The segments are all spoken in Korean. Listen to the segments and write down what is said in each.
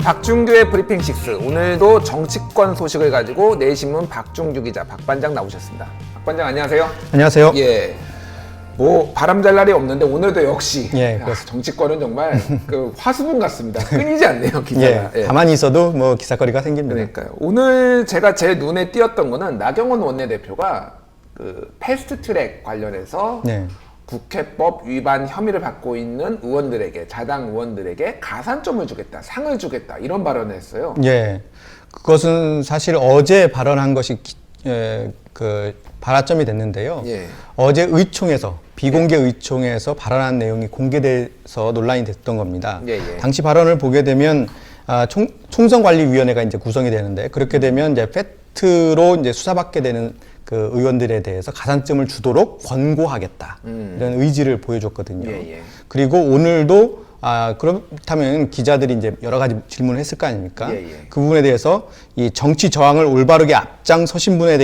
박중규의 브리핑 6, 오늘도 정치권 소식을 가지고 내신문 박중규 기자, 박 반장 나오셨습니다. 박 반장 안녕하세요. 안녕하세요. 예, 뭐 바람 잘 날이 없는데 오늘도 역시 정치권은 정말 그 화수분 같습니다. 끊이지 않네요, 기사가. 예, 가만히 있어도 뭐 기사거리가 생깁니다. 그러니까요. 오늘 제가 제 눈에 띄었던 거는 나경원 원내대표가 그 패스트트랙 관련해서 국회법 위반 혐의를 받고 있는 의원들에게, 자당 의원들에게 가산점을 주겠다, 상을 주겠다, 이런 발언을 했어요. 예, 그것은 사실 어제 발언한 것이 그 발화점이 됐는데요. 어제 의총에서, 비공개 의총에서 발언한 내용이 공개돼서 논란이 됐던 겁니다. 당시 발언을 보게 되면 총선관리위원회가 이제 구성이 되는데, 그렇게 되면 이제 팩트로 이제 수사받게 되는 그 의원들에 대해서 가산점을 주도록 권고하겠다, 이런 의지를 보여줬거든요. 그리고 오늘도 그렇다면 기자들이 이제 여러 가지 질문을 했을 거 아닙니까? 그 부분에 대해서 이 정치 저항을 올바르게 앞장서신 분에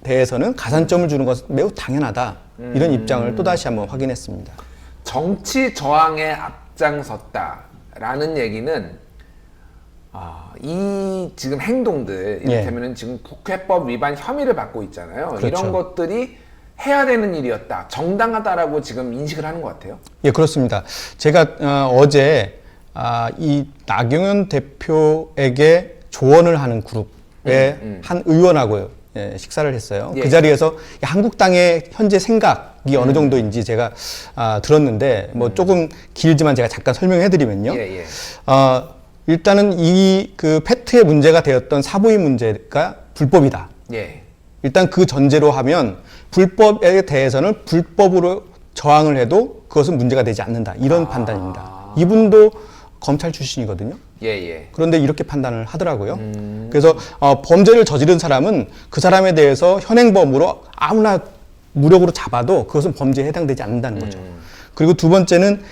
대해서는 가산점을 주는 것은 매우 당연하다, 이런 입장을 또다시 한번 확인했습니다. 정치 저항에 앞장섰다라는 얘기는 이 지금 행동들, 이를테면은 지금 국회법 위반 혐의를 받고 있잖아요. 이런 것들이 해야 되는 일이었다, 정당하다라고 지금 인식을 하는 것 같아요. 예, 그렇습니다. 제가 어제 이 나경원 대표에게 조언을 하는 그룹의 한 의원하고 식사를 했어요. 그 자리에서 한국당의 현재 생각이 어느 정도인지 제가 들었는데, 뭐 조금 길지만 제가 잠깐 설명해 드리면요. 일단은 이 그 팩트의 문제가 되었던 사보임 문제가 불법이다. 일단 그 전제로 하면 불법에 대해서는 불법으로 저항을 해도 그것은 문제가 되지 않는다, 이런 판단입니다. 이분도 검찰 출신이거든요. 그런데 이렇게 판단을 하더라고요. 그래서 범죄를 저지른 사람은 그 사람에 대해서 현행범으로 아무나 무력으로 잡아도 그것은 범죄에 해당되지 않는다는 거죠. 그리고 두 번째는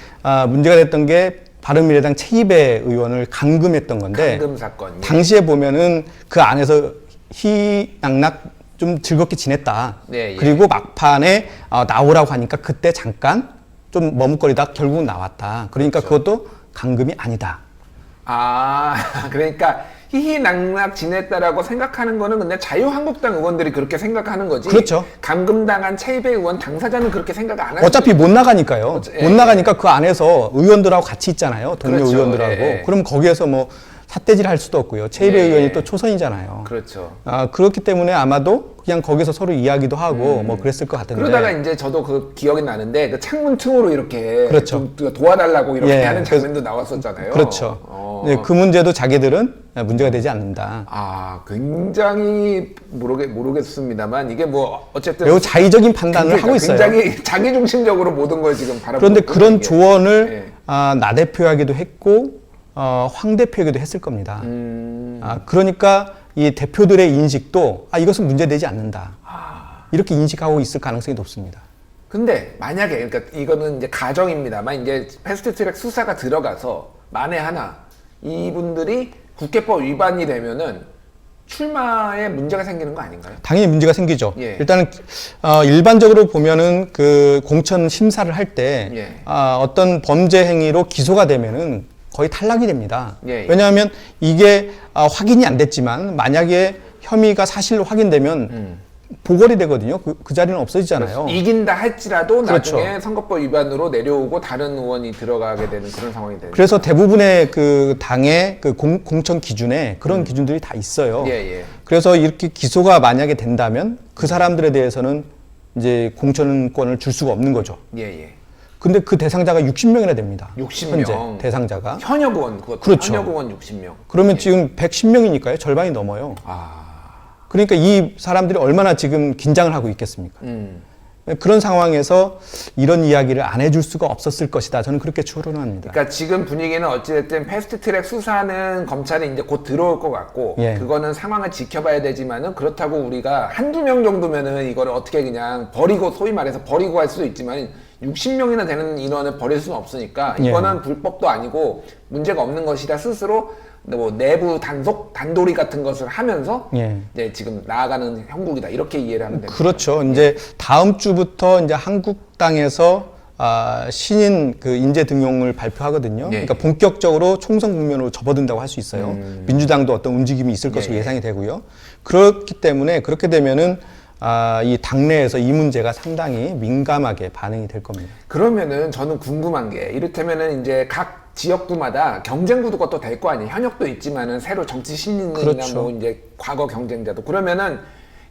문제가 됐던 게 바른미래당 최이배 의원을 감금했던 건데, 감금 사건. 당시에 보면은 그 안에서 희낙낙 좀 즐겁게 지냈다. 그리고 막판에 나오라고 하니까 그때 잠깐 좀 머뭇거리다 결국은 나왔다. 그러니까 그것도 감금이 아니다. 그러니까 희희낙낙 지냈다라고 생각하는 거는 근데 자유한국당 의원들이 그렇게 생각하는 거지. 감금당한 최이배 의원 당사자는 그렇게 생각 안 하죠. 어차피 못 나가니까요. 못 나가니까 그 안에서 의원들하고 같이 있잖아요. 동료 의원들하고. 그럼 거기에서 뭐 삿대질 할 수도 없고요. 최이배 의원이 또 초선이잖아요. 그렇기 때문에 아마도 그냥 거기서 서로 이야기도 하고 뭐 그랬을 것 같은데. 그러다가 이제 저도 그 기억이 나는데, 그 창문 틈으로 이렇게 좀 도와달라고 이렇게 하는 장면도 나왔었잖아요. 그 문제도 자기들은 문제가 되지 않는다. 굉장히 모르겠습니다만 이게 뭐 어쨌든 매우 자의적인 판단을 하고 있어요. 굉장히 자기중심적으로 모든 걸 지금 바라보고. 그런데 그런 조언을 나 대표에게도 했고 황 대표에게도 했을 겁니다. 그러니까 이 대표들의 인식도 이것은 문제되지 않는다, 이렇게 인식하고 있을 가능성이 높습니다. 근데 만약에, 그러니까 이거는 이제 가정입니다만, 이제 패스트트랙 수사가 들어가서 만에 하나 이분들이 국회법 위반이 되면은 출마에 문제가 생기는 거 아닌가요? 당연히 문제가 생기죠. 일단은 일반적으로 보면은 그 공천 심사를 할 때 어떤 범죄 행위로 기소가 되면은 거의 탈락이 됩니다. 왜냐하면 이게 확인이 안 됐지만 만약에 혐의가 사실로 확인되면 보궐이 되거든요. 그 자리는 없어지잖아요. 이긴다 할지라도 나중에 선거법 위반으로 내려오고 다른 의원이 들어가게 되는 그런 상황이 되죠. 그래서 대부분의 그 당의 그 공천 기준에 그런 기준들이 다 있어요. 그래서 이렇게 기소가 만약에 된다면 그 사람들에 대해서는 이제 공천권을 줄 수가 없는 거죠. 근데 그 대상자가 60명이나 됩니다. 60명. 현재 대상자가. 현역 의원, 그것도. 그렇죠. 현역 의원 60명. 그러면 지금 110명이니까요. 절반이 넘어요. 그러니까 이 사람들이 얼마나 지금 긴장을 하고 있겠습니까? 그런 상황에서 이런 이야기를 안 해줄 수가 없었을 것이다. 저는 그렇게 추론합니다. 그러니까 지금 분위기는 어찌됐든 패스트트랙 수사는 검찰이 이제 곧 들어올 것 같고, 그거는 상황을 지켜봐야 되지만은, 그렇다고 우리가 한두 명 정도면은 이거를 어떻게 그냥 버리고, 소위 말해서 버리고 할 수도 있지만 60명이나 되는 인원을 버릴 수는 없으니까 이거는 불법도 아니고 문제가 없는 것이다 스스로 뭐 내부 단도리 같은 것을 하면서 예. 이제 지금 나아가는 형국이다 이렇게 이해를 하면 됩니다. 그렇죠. 이제 다음 주부터 이제 한국당에서 신인 그 인재 등용을 발표하거든요. 예, 그러니까 본격적으로 총선 국면으로 접어든다고 할 수 있어요. 민주당도 어떤 움직임이 있을 것으로 예, 예. 예상이 되고요. 그렇기 때문에 그렇게 되면은 이 당내에서 이 문제가 상당히 민감하게 반응이 될 겁니다. 그러면은 저는 궁금한 게 이를테면은 이제 각 지역구마다 경쟁 구도가 또 될 거 아니에요. 현역도 있지만은 새로 정치 신인이나 그렇죠. 뭐 이제 과거 경쟁자도 그러면은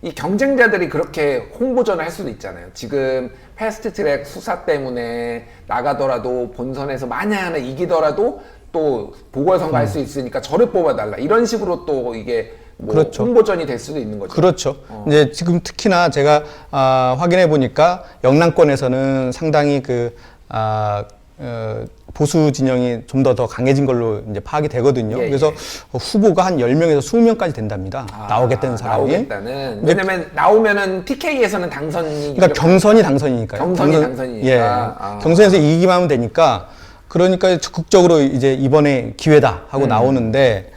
이 경쟁자들이 그렇게 홍보전을 할 수도 있잖아요. 지금 패스트트랙 수사 때문에 나가더라도 본선에서 만약 하나 이기더라도 또 보궐선거 할 수 있으니까 저를 뽑아달라 이런 식으로 또 이게 뭐 그렇죠. 홍보전이 될 수도 있는 거죠. 그렇죠. 이제 지금 특히나 제가 확인해 보니까 영남권에서는 상당히 보수 진영이 좀 더 강해진 걸로 이제 파악이 되거든요. 예, 그래서 예. 후보가 한 10명에서 20명까지 된답니다. 나오겠다는 사람이. 나오겠다는. 왜냐면 나오면은 TK에서는 당선이 그러니까 경선이 당선이니까요. 당선이니까. 예. 경선에서 이기기만 하면 되니까 그러니까 적극적으로 이제 이번에 기회다 하고 나오는데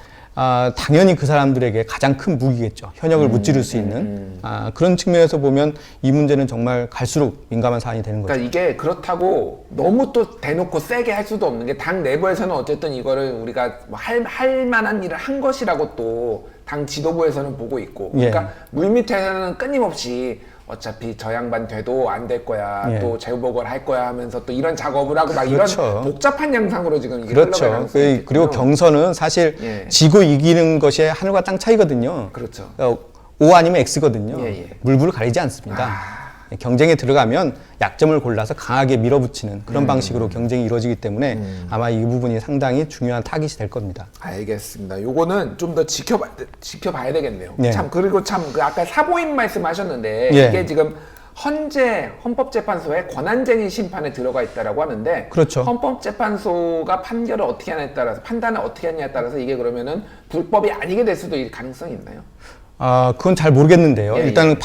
당연히 그 사람들에게 가장 큰 무기겠죠. 현역을 무찌를 수 있는 그런 측면에서 보면 이 문제는 정말 갈수록 민감한 사안이 되는 거죠. 그러니까 이게 그렇다고 너무 또 대놓고 세게 할 수도 없는 게 당 내부에서는 어쨌든 이거를 우리가 뭐 할 만한 일을 한 것이라고 또 당 지도부에서는 보고 있고 그러니까 예. 물밑에서는 끊임없이 어차피 저 양반 돼도 안 될 거야 예. 또 재보궐 할 거야 하면서 또 이런 작업을 하고 막 그렇죠. 이런 복잡한 양상으로 지금 이게 그렇죠. 흘러갈 가능성이 있겠군요. 그리고 경선은 사실 예. 지고 이기는 것이 하늘과 땅 차이거든요. 그렇죠. O 아니면 X거든요. 예, 예. 물불을 가리지 않습니다. 경쟁에 들어가면 약점을 골라서 강하게 밀어붙이는 그런 방식으로 경쟁이 이루어지기 때문에 아마 이 부분이 상당히 중요한 타깃이 될 겁니다. 알겠습니다. 요거는 좀 더 지켜봐야 되겠네요. 네. 참, 그리고 참, 그 아까 사보임 말씀하셨는데, 예. 이게 지금 헌재 헌법재판소에 권한쟁의 심판에 들어가 있다라고 하는데, 그렇죠. 헌법재판소가 판결을 어떻게 하냐에 따라서, 판단을 어떻게 하냐에 따라서 이게 그러면은 불법이 아니게 될 수도 있을 가능성이 있나요? 그건 잘 모르겠는데요. 예, 일단은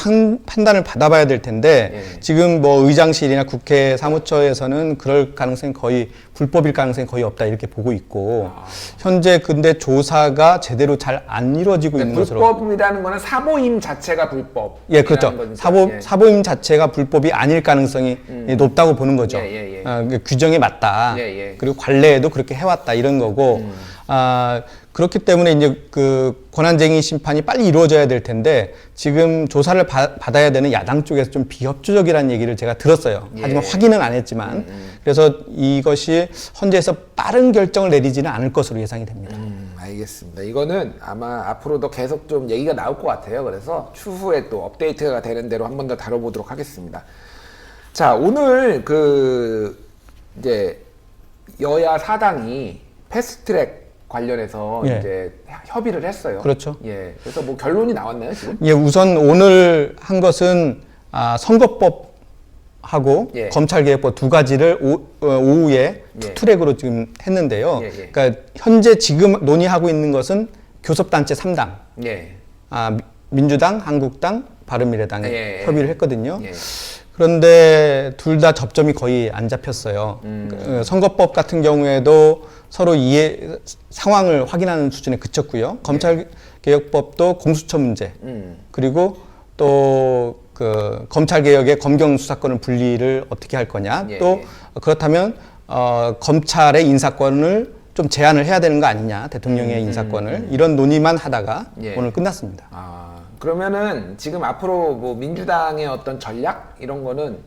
판단을 받아봐야 될 텐데 예. 지금 뭐 의장실이나 국회 사무처에서는 그럴 가능성이 거의 불법일 가능성이 거의 없다 이렇게 보고 있고 현재 근데 조사가 제대로 잘 안 이루어지고 있는 것으로. 불법이라는 거는 사보임 자체가 불법. 예, 그렇죠. 사보임 자체가 불법이 아닐 가능성이 높다고 보는 거죠. 예. 규정에 맞다. 예. 그리고 관례에도 그렇게 해왔다 이런 거고. 그렇기 때문에 이제 그 권한쟁의 심판이 빨리 이루어져야 될 텐데 지금 조사를 받아야 되는 야당 쪽에서 좀 비협조적이라는 얘기를 제가 들었어요. 예. 하지만 확인은 안 했지만 그래서 이것이 헌재에서 빠른 결정을 내리지는 않을 것으로 예상이 됩니다. 알겠습니다. 이거는 아마 앞으로도 계속 좀 얘기가 나올 것 같아요. 그래서 추후에 또 업데이트가 되는 대로 한 번 더 다뤄보도록 하겠습니다. 자, 오늘 이제 여야 사당이 패스트트랙 관련해서 예. 이제 협의를 했어요. 그렇죠. 예. 그래서 뭐 결론이 나왔나요, 지금? 예, 우선 오늘 한 것은 선거법하고 예. 검찰개혁법 두 가지를 오후에 예. 투트랙으로 지금 했는데요. 예. 그러니까 현재 지금 논의하고 있는 것은 교섭단체 3당, 예. 민주당, 한국당, 바른미래당이 예. 협의를 했거든요. 예. 그런데 둘 다 접점이 거의 안 잡혔어요. 선거법 같은 경우에도 서로 상황을 확인하는 수준에 그쳤고요. 검찰개혁법도 공수처 문제, 그리고 또 그 검찰개혁의 검경수사권을 분리를 어떻게 할 거냐, 예. 또 그렇다면 검찰의 인사권을 좀 제한을 해야 되는 거 아니냐, 대통령의 인사권을 이런 논의만 하다가 예. 오늘 끝났습니다. 그러면은 지금 앞으로 뭐 민주당의 어떤 전략 이런 거는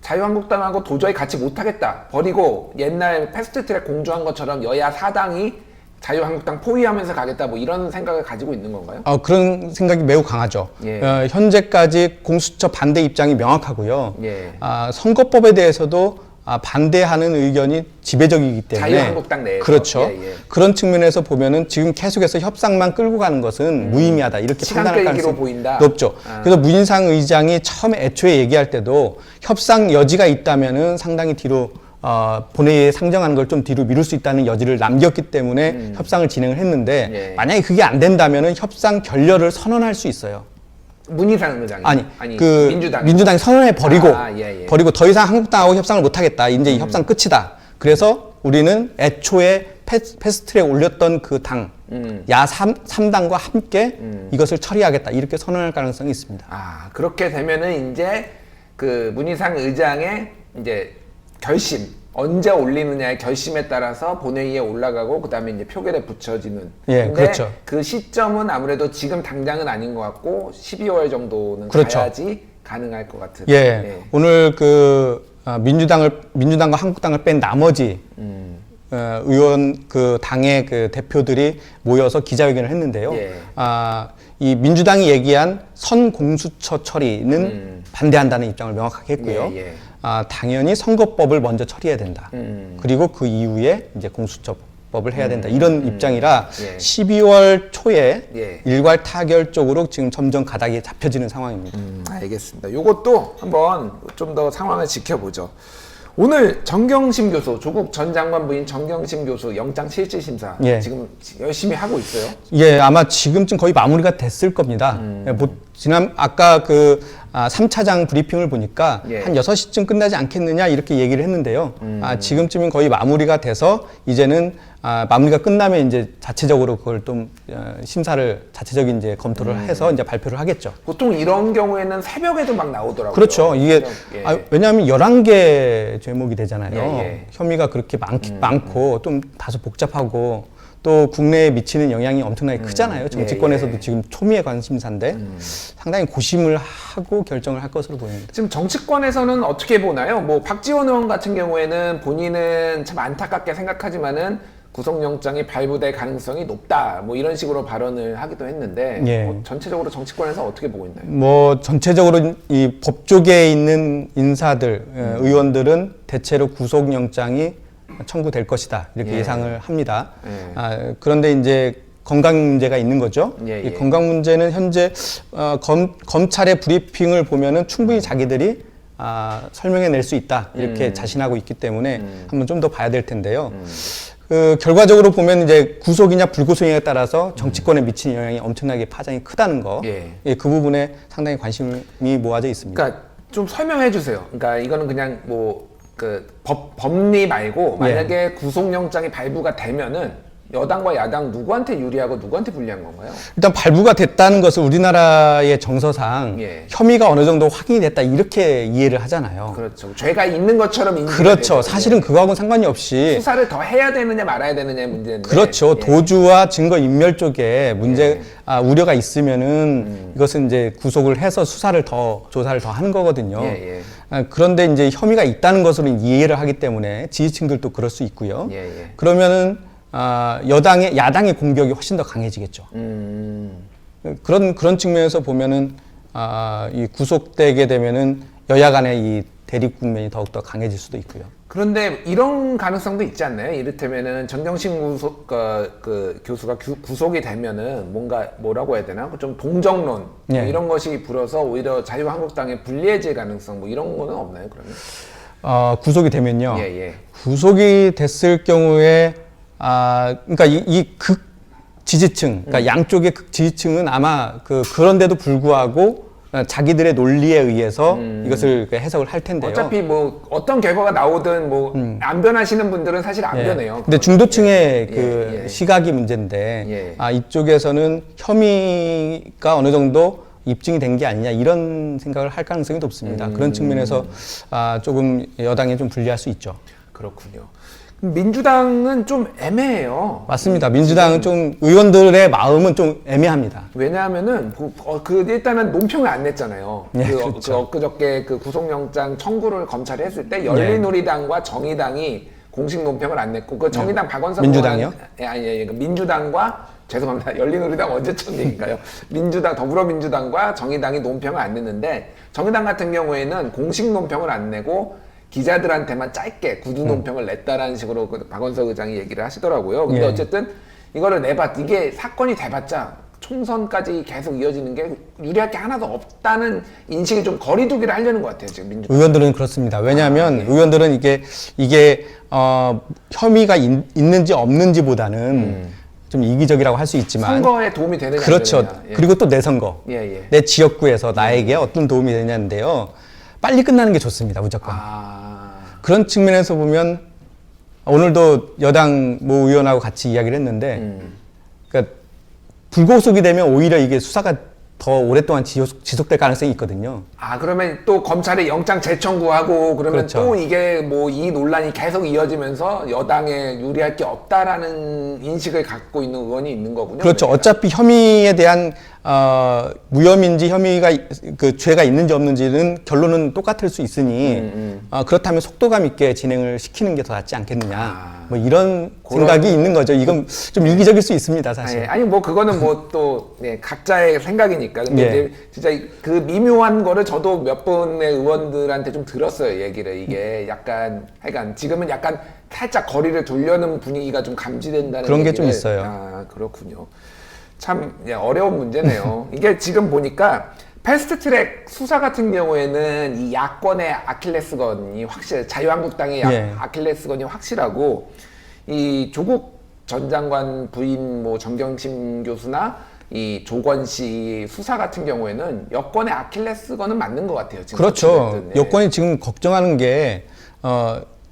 자유한국당하고 도저히 같이 못하겠다 버리고 옛날 패스트트랙 공조한 것처럼 여야 사당이 자유한국당 포위하면서 가겠다 뭐 이런 생각을 가지고 있는 건가요? 그런 생각이 매우 강하죠. 예. 현재까지 공수처 반대 입장이 명확하고요. 예. 선거법에 대해서도 반대하는 의견이 지배적이기 때문에 자유한국당 내에서. 그렇죠. 예. 그런 측면에서 보면은 지금 계속해서 협상만 끌고 가는 것은 무의미하다 이렇게 시간 판단할 끌기로 가능성이 보인다. 높죠. 그래서 문인상 의장이 처음에 애초에 얘기할 때도 협상 여지가 있다면은 상당히 뒤로 본회의에 상정하는 걸 좀 뒤로 미룰 수 있다는 여지를 남겼기 때문에 협상을 진행을 했는데 예. 만약에 그게 안 된다면은 협상 결렬을 선언할 수 있어요. 문희상 의장이 아니 그 민주당이 선언해 버리고 예. 버리고 더 이상 한국당하고 협상을 못 하겠다. 이제 이 협상 끝이다. 그래서 우리는 애초에 패스트트랙 올렸던 그 당, 야 3당과 함께 이것을 처리하겠다 이렇게 선언할 가능성이 있습니다. 아, 그렇게 되면은 이제 그 문희상 의장의 이제 결심, 언제 올리느냐의 결심에 따라서 본회의에 올라가고 그다음에 이제 표결에 붙여지는. 예, 근데 그렇죠. 그 시점은 아무래도 지금 당장은 아닌 것 같고 12월 정도는 그렇죠. 가야지 가능할 것 같은. 예, 오늘 그 민주당과 한국당을 뺀 나머지 의원 그 당의 그 대표들이 모여서 기자회견을 했는데요. 예. 이 민주당이 얘기한 선공수처 처리는 반대한다는 입장을 명확하게 했고요. 예, 예. 당연히 선거법을 먼저 처리해야 된다. 그리고 그 이후에 이제 공수처법을 해야 된다. 이런 입장이라 예. 12월 초에 예. 일괄 타결 쪽으로 지금 점점 가닥이 잡혀지는 상황입니다. 알겠습니다. 요것도 한번 좀 더 상황을 지켜보죠. 오늘 정경심 교수, 조국 전 장관 부인 정경심 교수 영장 실질 심사 예. 지금 열심히 하고 있어요. 예, 아마 지금쯤 거의 마무리가 됐을 겁니다. 예, 아까 그 3차장 브리핑을 보니까 예. 한 6시쯤 끝나지 않겠느냐 이렇게 얘기를 했는데요. 지금쯤은 거의 마무리가 돼서 이제는 마무리가 끝나면 이제 자체적으로 그걸 좀 심사를 자체적인 이제 검토를 해서 이제 발표를 하겠죠. 보통 이런 경우에는 새벽에도 막 나오더라고요. 그렇죠. 이게 예. 왜냐하면 11개 제목이 되잖아요. 예, 예. 혐의가 그렇게 많고 좀 다소 복잡하고 또 국내에 미치는 영향이 엄청나게 크잖아요. 정치권에서도 예. 지금 초미의 관심사인데 상당히 고심을 하고 결정을 할 것으로 보입니다. 지금 정치권에서는 어떻게 보나요? 뭐 박지원 의원 같은 경우에는 본인은 참 안타깝게 생각하지만은 구속영장이 발부될 가능성이 높다. 뭐 이런 식으로 발언을 하기도 했는데 예. 전체적으로 정치권에서 어떻게 보고 있나요? 뭐 전체적으로 이 법조계에 있는 인사들, 의원들은 대체로 구속영장이 청구될 것이다 이렇게 예. 예상을 합니다. 예. 그런데 이제 건강 문제가 있는 거죠. 예, 이 예. 건강 문제는 현재 검찰의 브리핑을 보면은 충분히 자기들이 설명해낼 수 있다 이렇게 자신하고 있기 때문에 한번 좀 더 봐야 될 텐데요. 그 결과적으로 보면 이제 구속이냐 불구속이냐에 따라서 정치권에 미치는 영향이 엄청나게 파장이 크다는 거, 예. 예, 그 부분에 상당히 관심이 모아져 있습니다. 그러니까 좀 설명해 주세요. 그러니까 이거는 그냥 뭐 그 법리 말고 만약에 구속영장이 발부가 되면은 여당과 야당 누구한테 유리하고 누구한테 불리한 건가요? 일단 발부가 됐다는 것은 우리나라의 정서상 예. 혐의가 어느 정도 확인이 됐다 이렇게 이해를 하잖아요. 그렇죠. 죄가 있는 것처럼 인지가 그렇죠. 되죠. 사실은 그거하고는 상관이 없이 수사를 더 해야 되느냐 말아야 되느냐의 문제인데. 그렇죠. 예. 도주와 증거 인멸 쪽에 문제 우려가 있으면은 이것은 이제 구속을 해서 수사를 더 조사를 더 하는 거거든요. 예, 예. 그런데 이제 혐의가 있다는 것으로 이해를 하기 때문에 지지층들도 그럴 수 있고요. 예, 예. 그러면은 야당의 공격이 훨씬 더 강해지겠죠. 그런 측면에서 보면은 이 구속되게 되면은 여야 간의 이 대립 국면이 더욱더 강해질 수도 있고요. 그런데 이런 가능성도 있지 않나요? 이를테면은 정경심 교수가 구속이 되면은 뭐라고 해야 되나? 좀 동정론 뭐 예. 이런 것이 불어서 오히려 자유한국당에 불리해질 가능성 뭐 이런 거는 없나요? 그러면? 구속이 되면요. 예, 예. 구속이 됐을 경우에 그러니까 이 극 지지층, 그러니까 양쪽의 극 지지층은 아마 그런데도 불구하고 자기들의 논리에 의해서 이것을 해석을 할 텐데요. 어차피 뭐 어떤 결과가 나오든 뭐 안 변하시는 분들은 사실 안 변해요. 근데 중도층의 예, 그 예. 시각이 문제인데 예. 이쪽에서는 혐의가 어느 정도 입증이 된 게 아니냐 이런 생각을 할 가능성이 높습니다. 그런 측면에서 조금 여당에 좀 불리할 수 있죠. 그렇군요. 민주당은 좀 애매해요. 맞습니다. 민주당은 좀 의원들의 마음은 좀 애매합니다. 왜냐하면은 일단은 논평을 안 냈잖아요. 예, 그렇죠. 엊그저께 그 구속영장 청구를 검찰이 했을 때 열린우리당과 정의당이 공식 논평을 안 냈고 그 정의당 박원석 민주당이요? 아니 민주당과 죄송합니다. 열린우리당 언제쯤 얘기인가요? 더불어민주당과 정의당이 논평을 안 냈는데 정의당 같은 경우에는 공식 논평을 안 내고 기자들한테만 짧게 구두 논평을 냈다라는 식으로 그 박원석 의장이 얘기를 하시더라고요. 근데 예. 어쨌든 이거를 이게 사건이 돼봤자 총선까지 계속 이어지는 게 유리할 게 하나도 없다는 인식이 좀 거리두기를 하려는 것 같아요, 지금 민주당. 의원들은 그렇습니다. 왜냐하면 의원들은 이게 혐의가 있는지 없는지보다는 좀 이기적이라고 할 수 있지만 선거에 도움이 되느냐. 그렇죠. 안 되느냐. 예. 그리고 또 내 선거, 예. 내 지역구에서 나에게 어떤 도움이 되냐인데요. 빨리 끝나는 게 좋습니다, 무조건. 아. 그런 측면에서 보면 오늘도 여당 모 의원하고 같이 이야기를 했는데, 그러니까 불구속이 되면 오히려 이게 수사가 더 오랫동안 지속될 가능성이 있거든요. 아, 그러면 또 검찰에 영장 재청구하고 그러면 그렇죠. 또 이게 뭐 이 논란이 계속 이어지면서 여당에 유리할 게 없다라는 인식을 갖고 있는 의원이 있는 거군요. 그렇죠. 그러니까. 어차피 혐의에 대한 무혐의인지 혐의가 그 죄가 있는지 없는지는 결론은 똑같을 수 있으니 그렇다면 속도감 있게 진행을 시키는 게 더 낫지 않겠느냐. 뭐 이런 생각이 있는 거죠. 이건 좀 이기적일 수 있습니다, 사실. 아니 뭐 그거는 뭐 또 각자의 생각이니까. 근데 예. 이제 진짜 그 미묘한 거를 저도 몇 분의 의원들한테 좀 들었어요, 얘기를. 이게 약간 하여간 지금은 약간 살짝 거리를 두려는 분위기가 좀 감지된다는 그런 게 얘기를. 좀 있어요. 아, 그렇군요. 참 어려운 문제네요. 이게 지금 보니까 패스트트랙 수사 같은 경우에는 이 야권의 아킬레스건이 자유한국당의 예. 아킬레스건이 확실하고 이 조국 전 장관 부인 뭐 정경심 교수나 이 조건 씨 수사 같은 경우에는 여권의 아킬레스건은 맞는 것 같아요. 지금 그렇죠. 어찌됐든. 예. 여권이 지금 걱정하는 게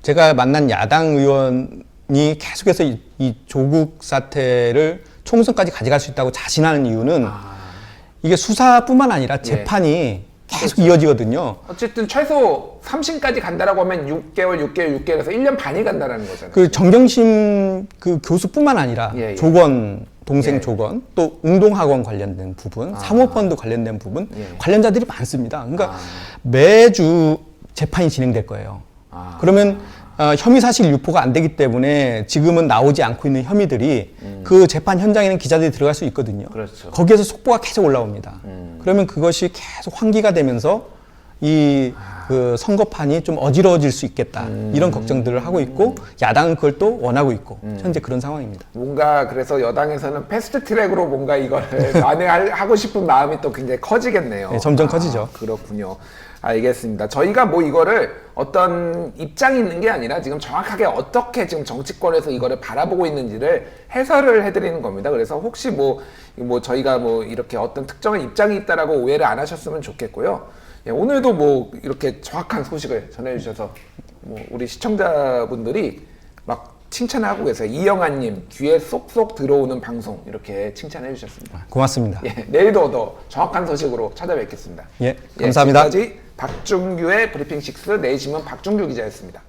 제가 만난 야당 의원이 계속해서 이 조국 사태를 총선까지 가져갈 수 있다고 자신하는 이유는 이게 수사뿐만 아니라 재판이 계속 이어지거든요. 어쨌든 최소 3심까지 간다라고 하면 6개월에서 1년 반이 간다라는 거잖아요. 그 정경심 그 교수뿐만 아니라 예, 예. 조건 동생 예. 조건 또 웅동학원 관련된 부분, 사모펀드 관련된 부분 예. 관련자들이 많습니다. 그러니까 매주 재판이 진행될 거예요. 그러면 혐의 사실 유포가 안 되기 때문에 지금은 나오지 않고 있는 혐의들이 그 재판 현장에는 기자들이 들어갈 수 있거든요. 그렇죠. 거기에서 속보가 계속 올라옵니다. 그러면 그것이 계속 환기가 되면서 이 그 선거판이 좀 어지러워질 수 있겠다. 이런 걱정들을 하고 있고 야당은 그걸 또 원하고 있고 현재 그런 상황입니다. 뭔가 그래서 여당에서는 패스트트랙으로 뭔가 이거를 만회하고 싶은 마음이 또 굉장히 커지겠네요. 네, 점점 커지죠. 그렇군요. 알겠습니다. 저희가 뭐 이거를 어떤 입장이 있는 게 아니라 지금 정확하게 어떻게 지금 정치권에서 이거를 바라보고 있는지를 해설을 해드리는 겁니다. 그래서 혹시 뭐 저희가 뭐 이렇게 어떤 특정한 입장이 있다라고 오해를 안 하셨으면 좋겠고요. 예, 오늘도 뭐 이렇게 정확한 소식을 전해주셔서 뭐 우리 시청자분들이 막 칭찬하고 계세요. 이영아님 귀에 쏙쏙 들어오는 방송 이렇게 칭찬해 주셨습니다. 고맙습니다. 예, 내일도 더 정확한 소식으로 찾아뵙겠습니다. 예, 감사합니다. 지금까지 박준규의 브리핑 6 내일신문 박준규 기자였습니다.